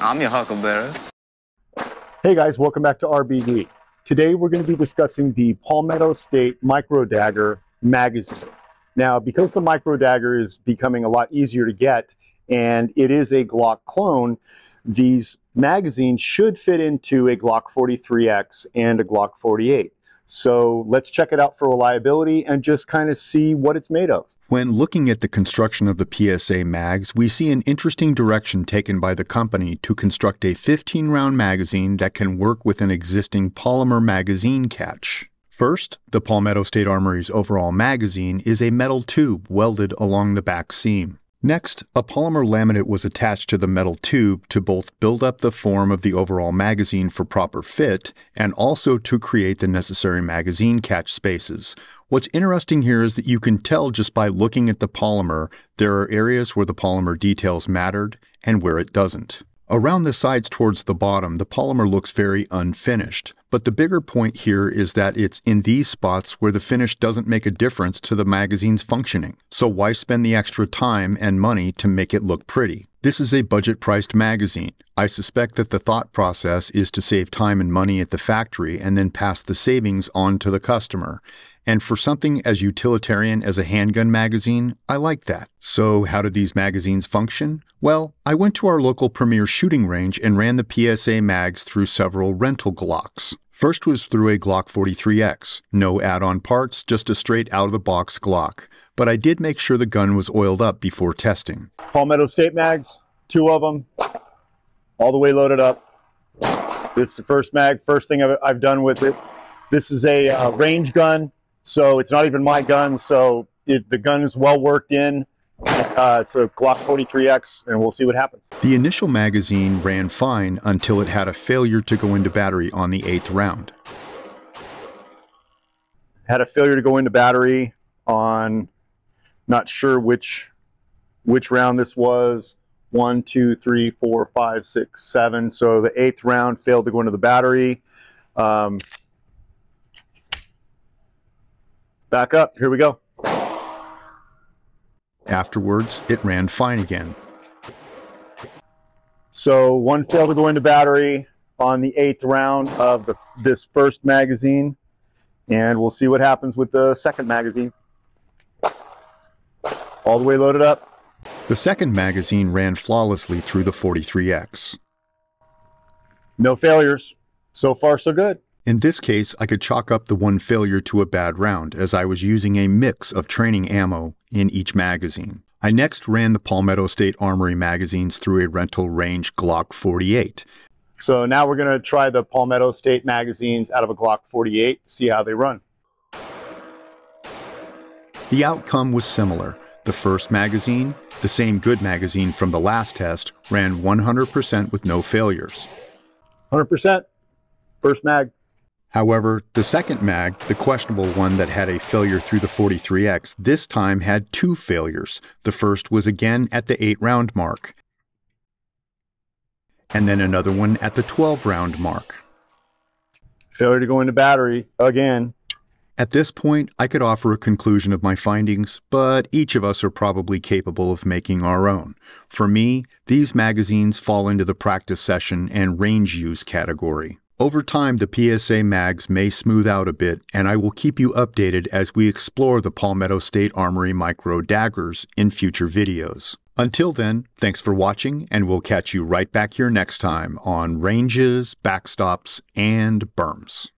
I'm your Huckleberry. Hey guys, welcome back to RBD. Today we're going to be discussing the Palmetto State Micro Dagger magazine. Now, because the Micro Dagger is becoming a lot easier to get and it is a Glock clone, these magazines should fit into a Glock 43X and a Glock 48. So let's check it out for reliability and just kind of see what it's made of. When looking at the construction of the PSA mags, we see an interesting direction taken by the company to construct a 15-round magazine that can work with an existing polymer magazine catch. First, the Palmetto State Armory's overall magazine is a metal tube welded along the back seam. Next, a polymer laminate was attached to the metal tube to both build up the form of the overall magazine for proper fit and also to create the necessary magazine catch spaces. What's interesting here is that you can tell just by looking at the polymer there are areas where the polymer details mattered and where it doesn't. Around the sides towards the bottom, the polymer looks very unfinished, but the bigger point here is that it's in these spots where the finish doesn't make a difference to the magazine's functioning. So why spend the extra time and money to make it look pretty? This is a budget-priced magazine. I suspect that the thought process is to save time and money at the factory and then pass the savings on to the customer. And for something as utilitarian as a handgun magazine, I like that. So how do these magazines function? Well, I went to our local Premier shooting range and ran the PSA mags through several rental Glocks. First was through a Glock 43X. No add-on parts, just a straight out-of-the-box Glock. But I did make sure the gun was oiled up before testing. Palmetto State mags, 2 of them, all the way loaded up. This is the first mag, first thing I've done with it. This is a range gun. So it's not even my gun, so the gun is well worked in. It's a Glock 43X, and we'll see what happens. The initial magazine ran fine until it had a failure to go into battery on the 8th round. Had a failure to go into battery on, not sure which round this was. 1, 2, 3, 4, 5, 6, 7. So the 8th round failed to go into the battery. Back up, here we go. Afterwards, it ran fine again. So one failed to go into battery on the 8th round of this first magazine, and we'll see what happens with the second magazine. All the way loaded up. The second magazine ran flawlessly through the 43X. No failures. So far, so good. In this case, I could chalk up the one failure to a bad round, as I was using a mix of training ammo in each magazine. I next ran the Palmetto State Armory magazines through a rental range Glock 48. So now we're going to try the Palmetto State magazines out of a Glock 48, see how they run. The outcome was similar. The first magazine, the same good magazine from the last test, ran 100% with no failures. 100%. First mag. However, the second mag, the questionable one that had a failure through the 43X, this time had 2 failures. The first was again at the 8-round mark, and then another one at the 12-round mark. Failure to go into battery again. At this point, I could offer a conclusion of my findings, but each of us are probably capable of making our own. For me, these magazines fall into the practice session and range use category. Over time, the PSA mags may smooth out a bit, and I will keep you updated as we explore the Palmetto State Armory Micro Daggers in future videos. Until then, thanks for watching, and we'll catch you right back here next time on Ranges, Backstops, and Berms.